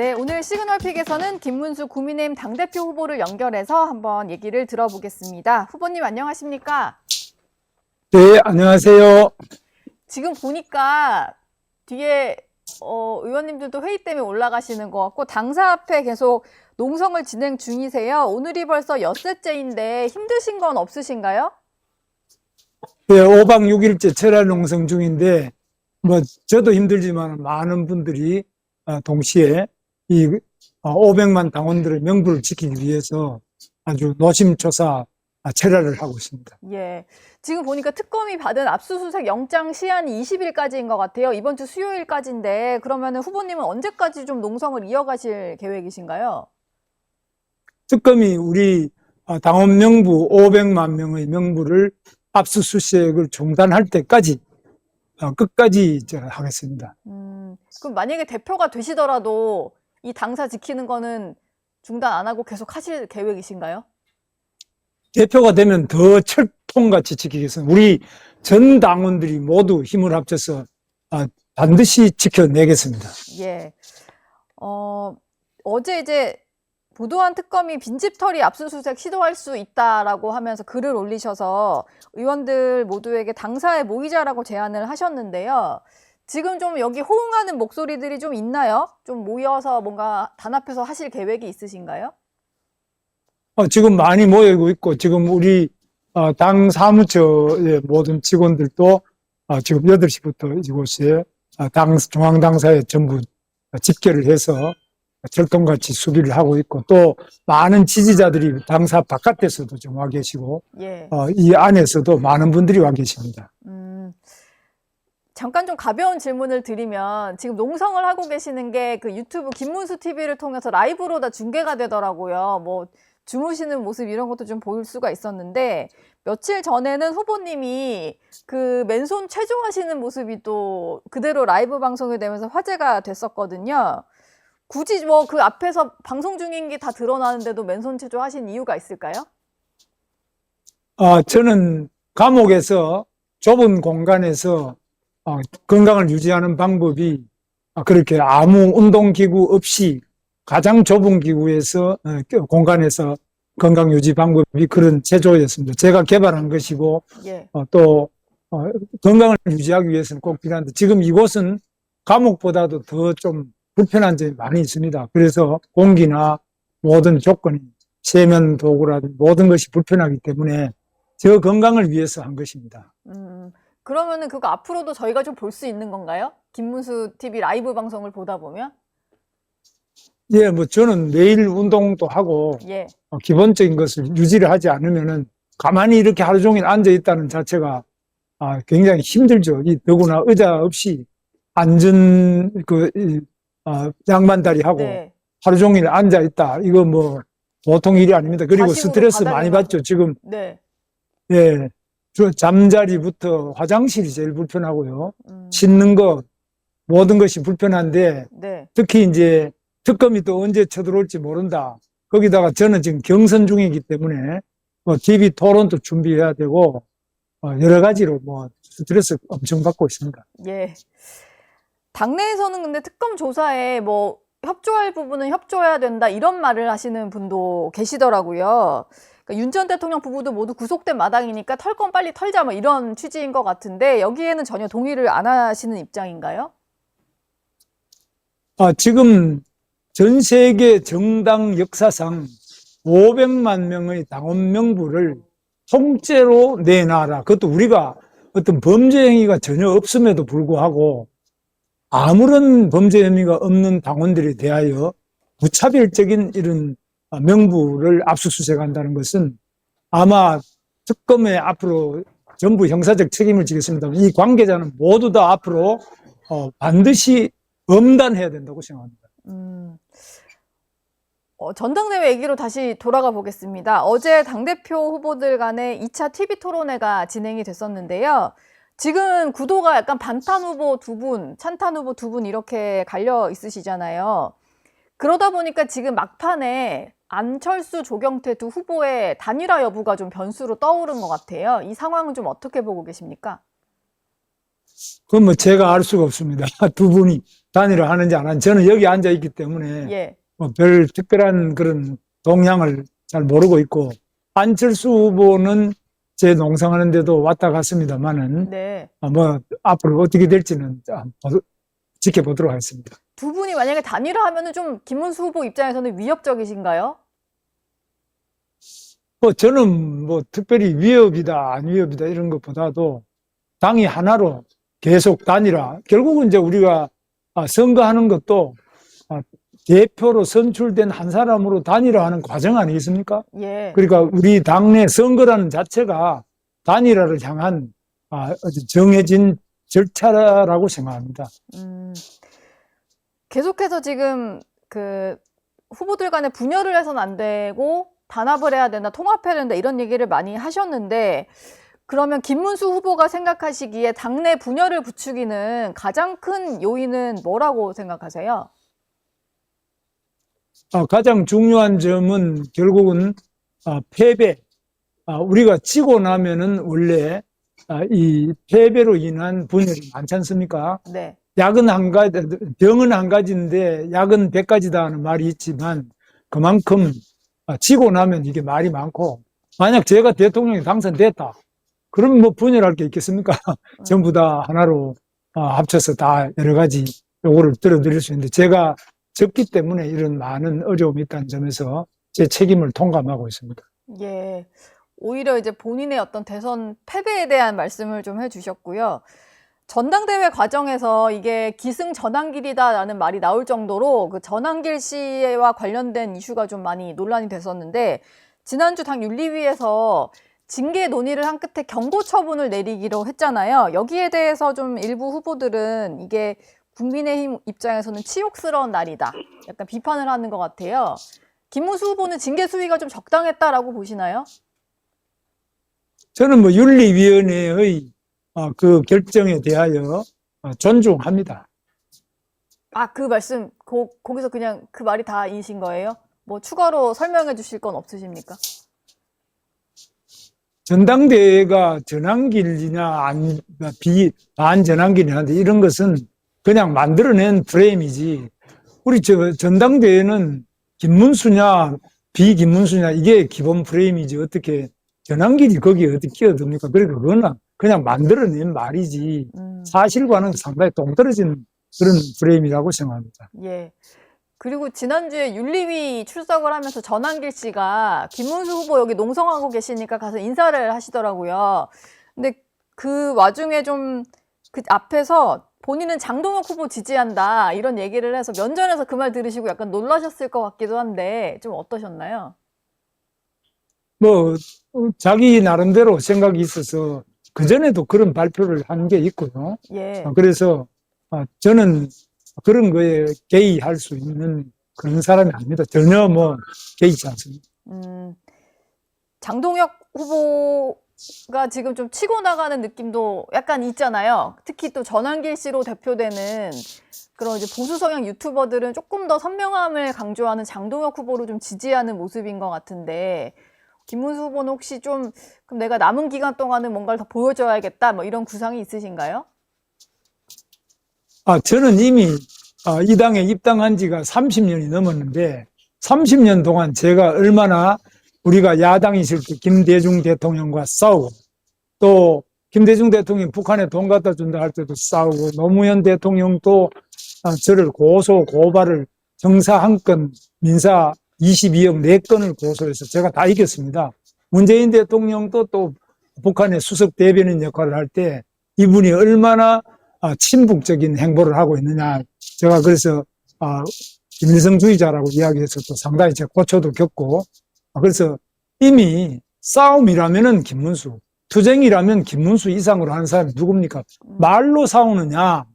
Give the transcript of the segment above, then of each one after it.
네, 오늘 시그널픽에서는 김문수 국민의힘 당대표 후보를 연결해서 한번 얘기를 들어보겠습니다. 후보님 안녕하십니까? 네, 안녕하세요. 지금 보니까 뒤에 의원님들도 회의 때문에 올라가시는 것 같고 당사 앞에 계속 농성을 진행 중이세요. 오늘이 벌써 엿새째인데 힘드신 건 없으신가요? 네, 5박 6일째 철야 농성 중인데, 저도 힘들지만 많은 분들이 동시에 이 500만 당원들의 명부를 지키기 위해서 아주 노심초사 철야를 하고 있습니다. 예. 지금 보니까 특검이 받은 압수수색 영장 시한이 20일까지인 것 같아요. 이번 주 수요일까지인데 그러면은 후보님은 언제까지 좀 농성을 이어가실 계획이신가요? 특검이 우리 당원 명부 500만 명의 명부를 압수수색을 중단할 때까지 끝까지 하겠습니다. 그럼 만약에 대표가 되시더라도 이 당사 지키는 거는 중단 안 하고 계속 하실 계획이신가요? 대표가 되면 더 철통같이 지키겠습니다. 우리 전 당원들이 모두 힘을 합쳐서 반드시 지켜내겠습니다. 예. 어제 이제 부도한 특검이 빈집털이 압수수색 시도할 수 있다라고 하면서 글을 올리셔서 의원들 모두에게 당사에 모이자라고 제안을 하셨는데요. 지금 좀 여기 호응하는 목소리들이 좀 있나요? 좀 모여서 뭔가 단합해서 하실 계획이 있으신가요? 지금 많이 모이고 있고, 지금 우리 당 사무처의 모든 직원들도 지금 8시부터 이곳에 중앙당사에 전부 집결을 해서 철통같이 수비를 하고 있고, 또 많은 지지자들이 당사 바깥에서도 좀 와 계시고, 예. 이 안에서도 많은 분들이 와 계십니다. 잠깐 좀 가벼운 질문을 드리면 지금 농성을 하고 계시는 게 그 유튜브 김문수 TV를 통해서 라이브로 다 중계가 되더라고요. 뭐 주무시는 모습 이런 것도 좀 보일 수가 있었는데 며칠 전에는 후보님이 그 맨손 체조하시는 모습이 또 그대로 라이브 방송이 되면서 화제가 됐었거든요. 굳이 뭐 그 앞에서 방송 중인 게 다 드러나는데도 맨손 체조하신 이유가 있을까요? 저는 감옥에서 좁은 공간에서 건강을 유지하는 방법이 그렇게 아무 운동기구 없이 가장 좁은 기구에서 공간에서 건강 유지 방법이 그런 체조였습니다. 제가 개발한 것이고 예. 또 건강을 유지하기 위해서는 꼭 필요한데 지금 이곳은 감옥보다도 더 좀 불편한 점이 많이 있습니다. 그래서 공기나 모든 조건이 세면 도구라든지 모든 것이 불편하기 때문에 저 건강을 위해서 한 것입니다. 그러면은 그거 앞으로도 저희가 좀 볼 수 있는 건가요? 김문수 TV 라이브 방송을 보다 보면? 예, 저는 매일 운동도 하고, 예. 기본적인 것을 유지를 하지 않으면은 가만히 이렇게 하루 종일 앉아 있다는 자체가 굉장히 힘들죠. 더구나 의자 없이 앉은 양반다리 하고 네. 하루 종일 앉아 있다. 이거 보통 일이 아닙니다. 그리고 좌식으로 스트레스 바닥에 많이 가고. 받죠. 지금, 네. 예, 잠자리부터 화장실이 제일 불편하고요. 음. 씻는 것, 모든 것이 불편한데, 네. 특히 이제 특검이 또 언제 쳐들어올지 모른다. 거기다가 저는 지금 경선 중이기 때문에 TV 토론도 준비해야 되고 여러 가지로 스트레스 엄청 받고 있습니다. 예. 당내에서는 근데 특검 조사에 뭐 협조할 부분은 협조해야 된다 이런 말을 하시는 분도 계시더라고요. 그러니까 윤 전 대통령 부부도 모두 구속된 마당이니까 털 건 빨리 털자 뭐 이런 취지인 것 같은데 여기에는 전혀 동의를 안 하시는 입장인가요? 지금 전 세계 정당 역사상 500만 명의 당원 명부를 통째로 내놔라. 그것도 우리가 어떤 범죄 행위가 전혀 없음에도 불구하고 아무런 범죄 혐의가 없는 당원들에 대하여 무차별적인 이런 명부를 압수수색한다는 것은 아마 특검에 앞으로 전부 형사적 책임을 지겠습니다. 이 관계자는 모두 다 앞으로 반드시 엄단해야 된다고 생각합니다. 전당대회 얘기로 다시 돌아가 보겠습니다. 어제 당대표 후보들 간의 2차 TV 토론회가 진행이 됐었는데요. 지금 구도가 약간 반탄 후보 2분, 찬탄 후보 2분 이렇게 갈려 있으시잖아요. 그러다 보니까 지금 막판에 안철수, 조경태 두 후보의 단일화 여부가 좀 변수로 떠오른 것 같아요. 이 상황은 좀 어떻게 보고 계십니까? 그건 제가 알 수가 없습니다. 두 분이 단일화 하는지 안 하는지 저는 여기 앉아 있기 때문에 예. 뭐 별 특별한 그런 동향을 잘 모르고 있고 안철수 후보는 제 농성하는데도 왔다 갔습니다만은 네. 뭐 앞으로 어떻게 될지는 지켜보도록 하겠습니다. 두 분이 만약에 단일화하면은 좀 김문수 후보 입장에서는 위협적이신가요? 뭐 저는 뭐 특별히 위협이다 안 위협이다 이런 것보다도 당이 하나로 계속 단일화. 결국은 이제 우리가 선거하는 것도 대표로 선출된 한 사람으로 단일화하는 과정 아니겠습니까? 예. 그러니까 우리 당내 선거라는 자체가 단일화를 향한 어떤 정해진 절차라고 생각합니다. 계속해서 지금 그 후보들 간에 분열을 해서는 안 되고 단합을 해야 된다, 통합해야 된다 이런 얘기를 많이 하셨는데 그러면 김문수 후보가 생각하시기에 당내 분열을 부추기는 가장 큰 요인은 뭐라고 생각하세요? 가장 중요한 점은 결국은 패배. 우리가 지고 나면은 원래 이 패배로 인한 분열이 많지 않습니까? 네. 약은 한 가지, 병은 한 가지인데 약은 100가지다 하는 말이 있지만 그만큼 지고 나면 이게 말이 많고 만약 제가 대통령이 당선됐다. 그럼 뭐 분열할 게 있겠습니까? 전부 다 하나로 합쳐서 다 여러 가지 요거를 들어드릴 수 있는데 제가 적기 때문에 이런 많은 어려움이 있다는 점에서 제 책임을 통감하고 있습니다. 예. 오히려 이제 본인의 어떤 대선 패배에 대한 말씀을 좀 해주셨고요. 전당대회 과정에서 이게 기승전환길이다라는 말이 나올 정도로 그 전환길 씨와 관련된 이슈가 좀 많이 논란이 됐었는데 지난주 당 윤리위에서 징계 논의를 한 끝에 경고 처분을 내리기로 했잖아요. 여기에 대해서 좀 일부 후보들은 이게 국민의힘 입장에서는 치욕스러운 날이다. 약간 비판을 하는 것 같아요. 김문수 후보는 징계 수위가 좀 적당했다라고 보시나요? 저는 뭐 윤리위원회의 그 결정에 대하여 존중합니다. 그 말씀 거기서 그냥 그 말이 다이신 거예요? 뭐 추가로 설명해 주실 건 없으십니까? 전당대회가 전환길이냐 반전환길이냐 이런 것은 그냥 만들어낸 프레임이지 우리 전당대회는 김문수냐 비김문수냐 이게 기본 프레임이지 어떻게 전환길이 거기에 어떻게 끼어듭니까? 그러니까 그거는 그냥 만들어낸 말이지 사실과는 상당히 동떨어진 그런 프레임이라고 생각합니다. 예. 그리고 지난주에 윤리위 출석을 하면서 전환길 씨가 김문수 후보 여기 농성하고 계시니까 가서 인사를 하시더라고요. 근데 그 와중에 좀 그 앞에서 본인은 장동혁 후보 지지한다 이런 얘기를 해서 면전에서 그 말 들으시고 약간 놀라셨을 것 같기도 한데 좀 어떠셨나요? 뭐 자기 나름대로 생각이 있어서 그전에도 그런 발표를 한 게 있고요. 예. 그래서 저는 그런 거에 개의할 수 있는 그런 사람이 아닙니다. 전혀 뭐 개의치 않습니다. 장동혁 후보가 지금 좀 치고 나가는 느낌도 약간 있잖아요. 특히 또 전환길 씨로 대표되는 그런 이제 보수 성향 유튜버들은 조금 더 선명함을 강조하는 장동혁 후보를 좀 지지하는 모습인 것 같은데 김문수 후보는 혹시 좀 그럼 내가 남은 기간 동안은 뭔가를 더 보여줘야겠다 뭐 이런 구상이 있으신가요? 저는 이미 이 당에 입당한 지가 30년이 넘었는데 30년 동안 제가 얼마나 우리가 야당이 있을 때 김대중 대통령과 싸우고 또 김대중 대통령이 북한에 돈 갖다 준다 할 때도 싸우고 노무현 대통령도 저를 고발을 정사 한 건 민사 22억 4건을 고소해서 제가 다 이겼습니다. 문재인 대통령도 또 북한의 수석 대변인 역할을 할 때 이분이 얼마나 친북적인 행보를 하고 있느냐. 제가 그래서 김일성주의자라고 이야기해서 또 상당히 제가 고초도 겪고 그래서 이미 싸움이라면은 김문수, 투쟁이라면 김문수 이상으로 하는 사람이 누굽니까? 말로 싸우느냐,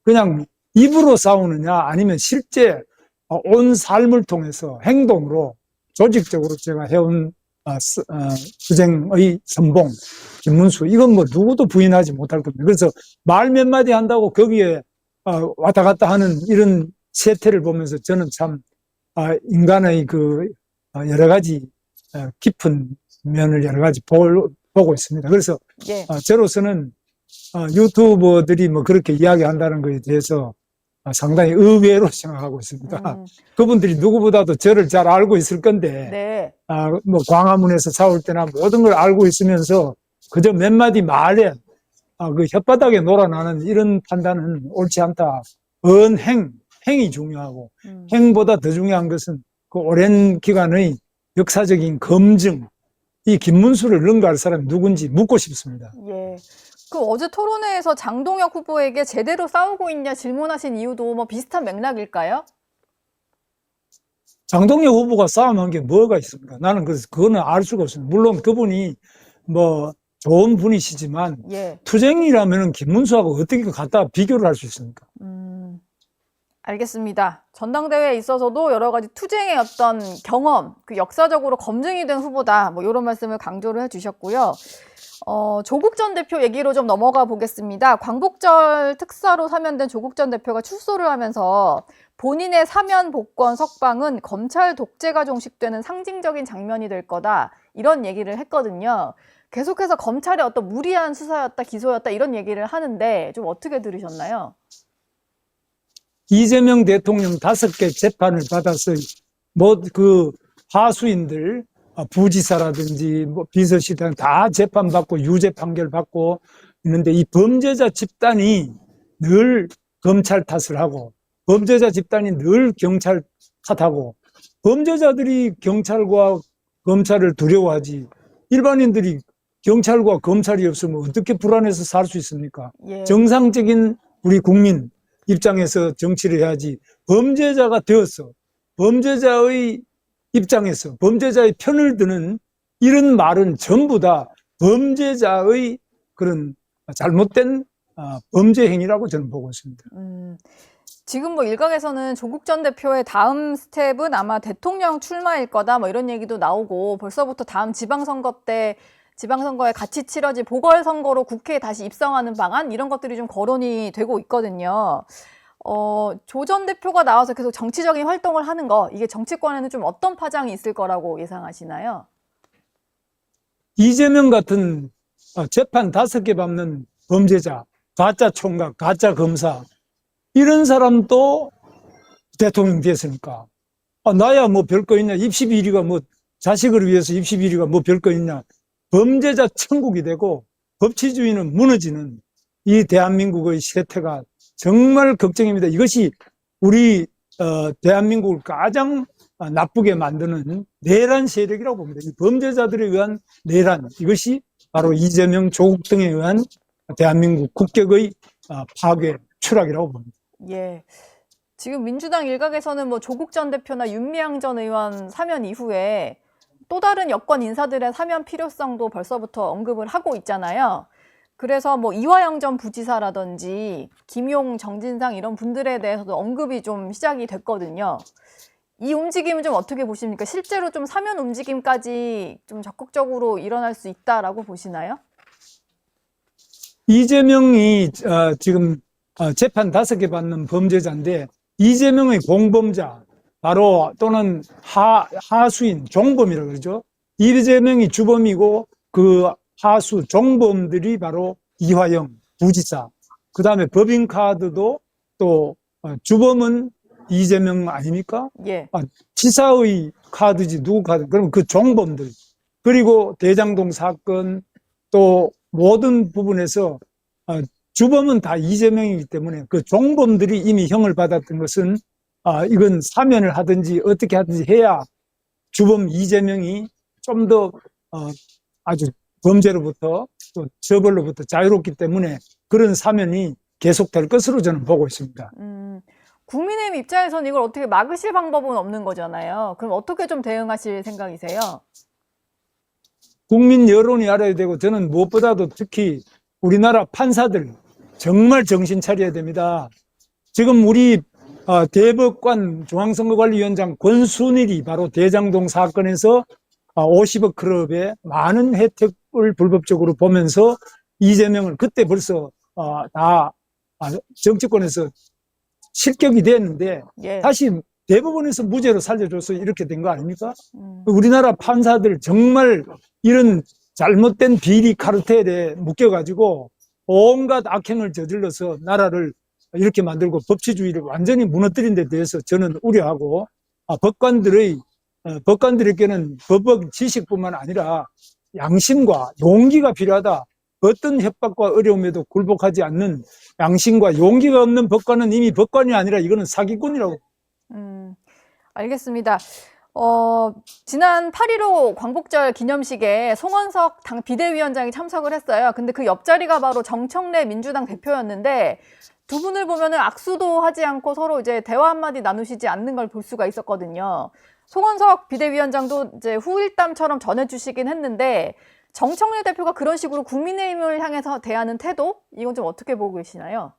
그냥 입으로 싸우느냐, 아니면 실제 온 삶을 통해서 행동으로 조직적으로 제가 해온 투쟁의 선봉, 김문수, 이건 뭐 누구도 부인하지 못할 겁니다. 그래서 말 몇 마디 한다고 거기에 왔다 갔다 하는 이런 세태를 보면서 저는 참 인간의 그 여러 가지 깊은 면을 여러 가지 보고 있습니다. 그래서 예. 저로서는 유튜버들이 뭐 그렇게 이야기한다는 것에 대해서 상당히 의외로 생각하고 있습니다. 음, 그분들이 누구보다도 저를 잘 알고 있을 건데, 네. 뭐 광화문에서 싸울 때나 모든 걸 알고 있으면서 그저 몇 마디 말에 그 혓바닥에 놀아나는 이런 판단은 옳지 않다. 행이 중요하고 행보다 더 중요한 것은 그 오랜 기간의 역사적인 검증, 이 김문수를 능가할 사람이 누군지 묻고 싶습니다. 예. 그 어제 토론회에서 장동혁 후보에게 제대로 싸우고 있냐 질문하신 이유도 뭐 비슷한 맥락일까요? 장동혁 후보가 싸움한 게 뭐가 있습니까? 나는 그래서 그거는 알 수가 없습니다. 물론 그분이 뭐 좋은 분이시지만 예. 투쟁이라면 김문수하고 어떻게 갖다 비교를 할 수 있습니까? 알겠습니다. 전당대회에 있어서도 여러 가지 투쟁의 어떤 경험, 그 역사적으로 검증이 된 후보다, 뭐 이런 말씀을 강조를 해주셨고요. 조국 전 대표 얘기로 좀 넘어가 보겠습니다. 광복절 특사로 사면된 조국 전 대표가 출소를 하면서 본인의 사면 복권 석방은 검찰 독재가 종식되는 상징적인 장면이 될 거다, 이런 얘기를 했거든요. 계속해서 검찰의 어떤 무리한 수사였다, 기소였다, 이런 얘기를 하는데 좀 어떻게 들으셨나요? 이재명 대통령 5개 재판을 받아서 그 하수인들, 부지사라든지 뭐 비서실장 다 재판받고 유죄 판결 받고 있는데, 이 범죄자 집단이 늘 검찰 탓을 하고, 범죄자 집단이 늘 경찰 탓하고, 범죄자들이 경찰과 검찰을 두려워하지 일반인들이 경찰과 검찰이 없으면 어떻게 불안해서 살 수 있습니까? 예. 정상적인 우리 국민 입장에서 정치를 해야지, 범죄자가 되어서 범죄자의 입장에서 범죄자의 편을 드는 이런 말은 전부 다 범죄자의 그런 잘못된 범죄 행위라고 저는 보고 있습니다. 지금 뭐 일각에서는 조국 전 대표의 다음 스텝은 아마 대통령 출마일 거다, 뭐 이런 얘기도 나오고, 벌써부터 다음 지방선거에 같이 치러질 보궐선거로 국회에 다시 입성하는 방안, 이런 것들이 좀 거론이 되고 있거든요. 조 전 대표가 나와서 계속 정치적인 활동을 하는 거, 이게 정치권에는 좀 어떤 파장이 있을 거라고 예상하시나요? 이재명 같은 재판 5개 받는 범죄자, 가짜 총각, 가짜 검사, 이런 사람도 대통령 됐으니까, 나야 뭐 별거 있냐, 입시 비리가 뭐 자식을 위해서 입시 비리가 뭐 별거 있냐, 범죄자 천국이 되고 법치주의는 무너지는 이 대한민국의 세태가 정말 걱정입니다. 이것이 우리 대한민국을 가장 나쁘게 만드는 내란 세력이라고 봅니다. 이 범죄자들에 의한 내란, 이것이 바로 이재명, 조국 등에 의한 대한민국 국격의 파괴, 추락이라고 봅니다. 예. 지금 민주당 일각에서는 뭐 조국 전 대표나 윤미향 전 의원 사면 이후에 또 다른 여권 인사들의 사면 필요성도 벌써부터 언급을 하고 있잖아요. 그래서 뭐 이화영 전 부지사라든지 김용, 정진상 이런 분들에 대해서도 언급이 좀 시작이 됐거든요. 이 움직임은 좀 어떻게 보십니까? 실제로 좀 사면 움직임까지 좀 적극적으로 일어날 수 있다라고 보시나요? 이재명이 지금 재판 5개 받는 범죄자인데, 이재명의 공범자, 바로 또는 하수인, 종범이라고 그러죠. 이재명이 주범이고 그 하수, 종범들이 바로 이화영, 부지사, 그 다음에 법인카드도 또 주범은 이재명 아닙니까? 예. 지사의 카드지 누구 카드? 그럼 그 종범들, 그리고 대장동 사건, 또 모든 부분에서 주범은 다 이재명이기 때문에 그 종범들이 이미 형을 받았던 것은 이건 사면을 하든지 어떻게 하든지 해야 주범 이재명이 좀 더 아주 범죄로부터 또 처벌로부터 자유롭기 때문에 그런 사면이 계속될 것으로 저는 보고 있습니다. 국민의힘 입장에서는 이걸 어떻게 막으실 방법은 없는 거잖아요. 그럼 어떻게 좀 대응하실 생각이세요? 국민 여론이 알아야 되고, 저는 무엇보다도 특히 우리나라 판사들 정말 정신 차려야 됩니다. 지금 우리 대법관 중앙선거관리위원장 권순일이 바로 대장동 사건에서 50억 클럽의 많은 혜택을 불법적으로 보면서 이재명을 그때 벌써 다 정치권에서 실격이 됐는데, 예. 다시 대법원에서 무죄로 살려줘서 이렇게 된 거 아닙니까? 우리나라 판사들 정말 이런 잘못된 비리 카르텔에 묶여가지고 온갖 악행을 저질러서 나라를 이렇게 만들고 법치주의를 완전히 무너뜨린 데 대해서 저는 우려하고, 법관들에게는 법의 지식뿐만 아니라 양심과 용기가 필요하다. 어떤 협박과 어려움에도 굴복하지 않는 양심과 용기가 없는 법관은 이미 법관이 아니라 이거는 사기꾼이라고. 알겠습니다. 지난 8.15 광복절 기념식에 송원석 당 비대위원장이 참석을 했어요. 근데 그 옆자리가 바로 정청래 민주당 대표였는데 두 분을 보면은 악수도 하지 않고 서로 이제 대화 한마디 나누시지 않는 걸 볼 수가 있었거든요. 송원석 비대위원장도 이제 후일담처럼 전해주시긴 했는데 정청래 대표가 그런 식으로 국민의힘을 향해서 대하는 태도? 이건 좀 어떻게 보고 계시나요?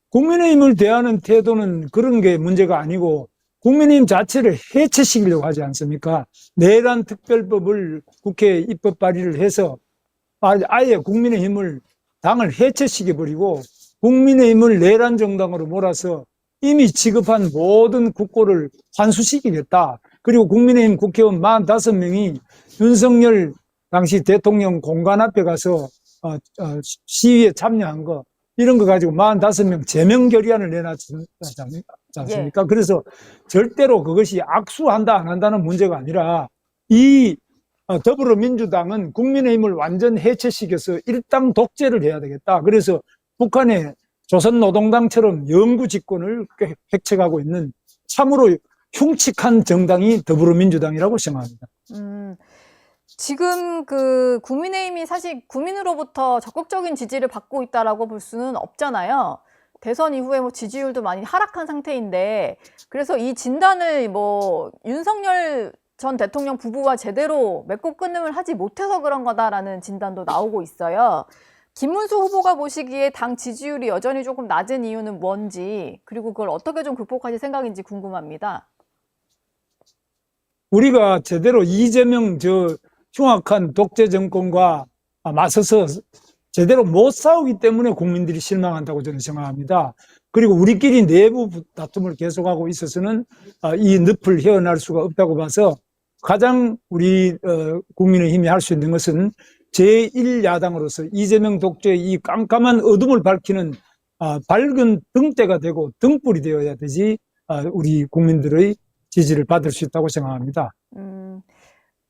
국민의힘을 대하는 태도는 그런 게 문제가 아니고 국민의힘 자체를 해체시키려고 하지 않습니까? 내란 특별법을 국회에 입법 발의를 해서 아예 국민의힘을 당을 해체시켜버리고 국민의힘을 내란 정당으로 몰아서 이미 지급한 모든 국고를 환수시키겠다. 그리고 국민의힘 국회의원 45명이 윤석열 당시 대통령 공간 앞에 가서 시위에 참여한 거 이런 거 가지고 45명 제명 결의안을 내놨지 않습니까? 그래서 절대로 그것이 악수한다 안 한다는 문제가 아니라 이 더불어민주당은 국민의힘을 완전 해체시켜서 일당 독재를 해야 되겠다. 그래서 북한의 조선노동당처럼 영구 집권을 획책하고 있는 참으로 흉측한 정당이 더불어민주당이라고 생각합니다. 지금 그 국민의힘이 사실 국민으로부터 적극적인 지지를 받고 있다라고 볼 수는 없잖아요. 대선 이후에 뭐 지지율도 많이 하락한 상태인데 그래서 이 진단을 뭐 윤석열 전 대통령 부부와 제대로 맺고 끊음을 하지 못해서 그런 거다라는 진단도 나오고 있어요. 김문수 후보가 보시기에 당 지지율이 여전히 조금 낮은 이유는 뭔지 그리고 그걸 어떻게 좀 극복하실 생각인지 궁금합니다. 우리가 제대로 이재명 흉악한 독재 정권과 맞서서 제대로 못 싸우기 때문에 국민들이 실망한다고 저는 생각합니다. 그리고 우리끼리 내부 다툼을 계속하고 있어서는 이 늪을 헤어날 수가 없다고 봐서 가장 우리 국민의힘이 할 수 있는 것은 제1야당으로서 이재명 독재의 이 깜깜한 어둠을 밝히는 밝은 등대가 되고 등불이 되어야 되지 우리 국민들의 지지를 받을 수 있다고 생각합니다.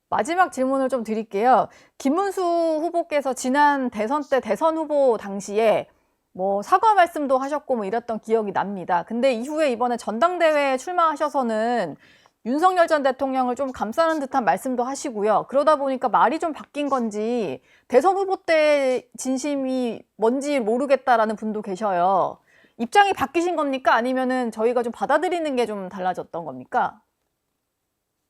마지막 질문을 좀 드릴게요. 김문수 후보께서 지난 대선 때 대선 후보 당시에 뭐 사과 말씀도 하셨고 뭐 이랬던 기억이 납니다. 근데 이후에 이번에 전당대회에 출마하셔서는 윤석열 전 대통령을 좀 감싸는 듯한 말씀도 하시고요. 그러다 보니까 말이 좀 바뀐 건지 대선 후보 때 진심이 뭔지 모르겠다라는 분도 계셔요. 입장이 바뀌신 겁니까? 아니면은 저희가 좀 받아들이는 게 좀 달라졌던 겁니까?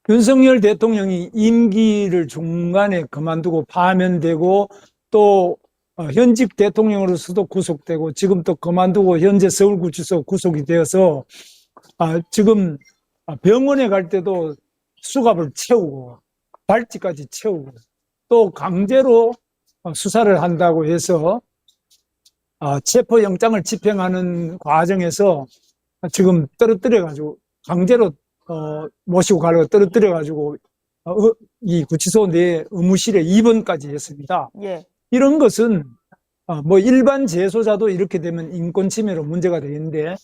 윤석열 대통령이 임기를 중간에 그만두고 파면되고 또 현직 대통령으로서도 구속되고 지금 또 그만두고 현재 서울구치소 구속이 되어서 지금 병원에 갈 때도 수갑을 채우고 발찌까지 채우고 또 강제로 수사를 한다고 해서 체포영장을 집행하는 과정에서 지금 떨어뜨려가지고 강제로 모시고 가려고 떨어뜨려가지고 이 구치소 내 의무실에 입원까지 했습니다. 예. 이런 것은 뭐 일반 재소자도 이렇게 되면 인권침해로 문제가 되겠는데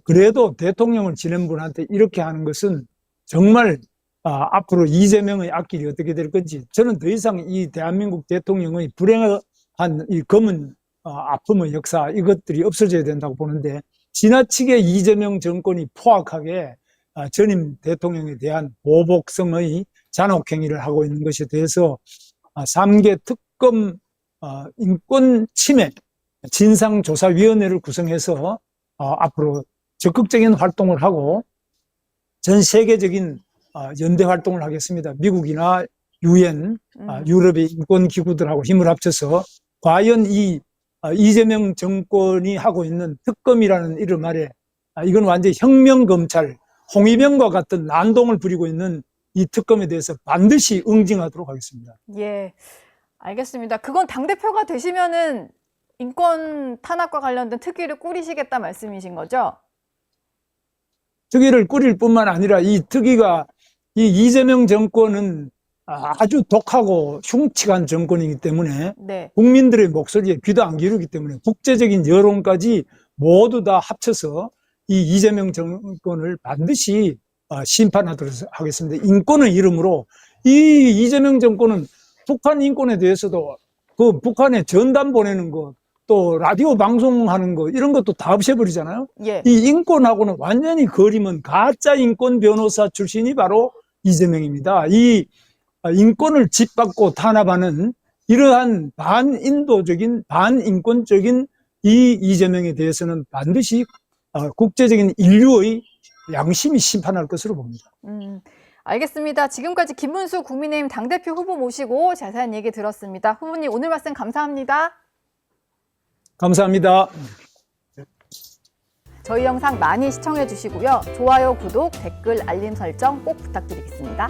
그래도 대통령을 지낸 분한테 이렇게 하는 것은 정말 앞으로 이재명의 앞길이 어떻게 될 건지 저는 더 이상 이 대한민국 대통령의 불행한 이 검은 아픔의 역사 이것들이 없어져야 된다고 보는데 지나치게 이재명 정권이 포악하게 전임 대통령에 대한 보복성의 잔혹행위를 하고 있는 것에 대해서 3개 특검 인권 침해 진상조사위원회를 구성해서 앞으로 적극적인 활동을 하고 전 세계적인 연대 활동을 하겠습니다. 미국이나 유엔, 유럽의 인권기구들하고 힘을 합쳐서 과연 이 이재명 정권이 하고 있는 특검이라는 이름 아래 이건 완전히 혁명검찰, 홍위병과 같은 난동을 부리고 있는 이 특검에 대해서 반드시 응징하도록 하겠습니다. 예, 알겠습니다. 그건 당대표가 되시면은 인권 탄압과 관련된 특위를 꾸리시겠다 말씀이신 거죠? 특위를 꾸릴 뿐만 아니라 이 특위가 이 이재명 정권은 아주 독하고 흉측한 정권이기 때문에 네. 국민들의 목소리에 귀도 안 기울이기 때문에 국제적인 여론까지 모두 다 합쳐서 이 이재명 정권을 반드시 심판하도록 하겠습니다. 인권의 이름으로 이 이재명 정권은 북한 인권에 대해서도 그 북한에 전단 보내는 것, 또 라디오 방송하는 거 이런 것도 다 없애버리잖아요. 예. 이 인권하고는 완전히 거리면 가짜 인권 변호사 출신이 바로 이재명입니다. 이 인권을 짓밟고 탄압하는 이러한 반인도적인 반인권적인 이 이재명에 대해서는 반드시 국제적인 인류의 양심이 심판할 것으로 봅니다. 알겠습니다. 지금까지 김문수 국민의힘 당대표 후보 모시고 자세한 얘기 들었습니다. 후보님 오늘 말씀 감사합니다. 감사합니다. 저희 영상 많이 시청해 주시고요. 좋아요, 구독, 댓글, 알림 설정 꼭 부탁드리겠습니다.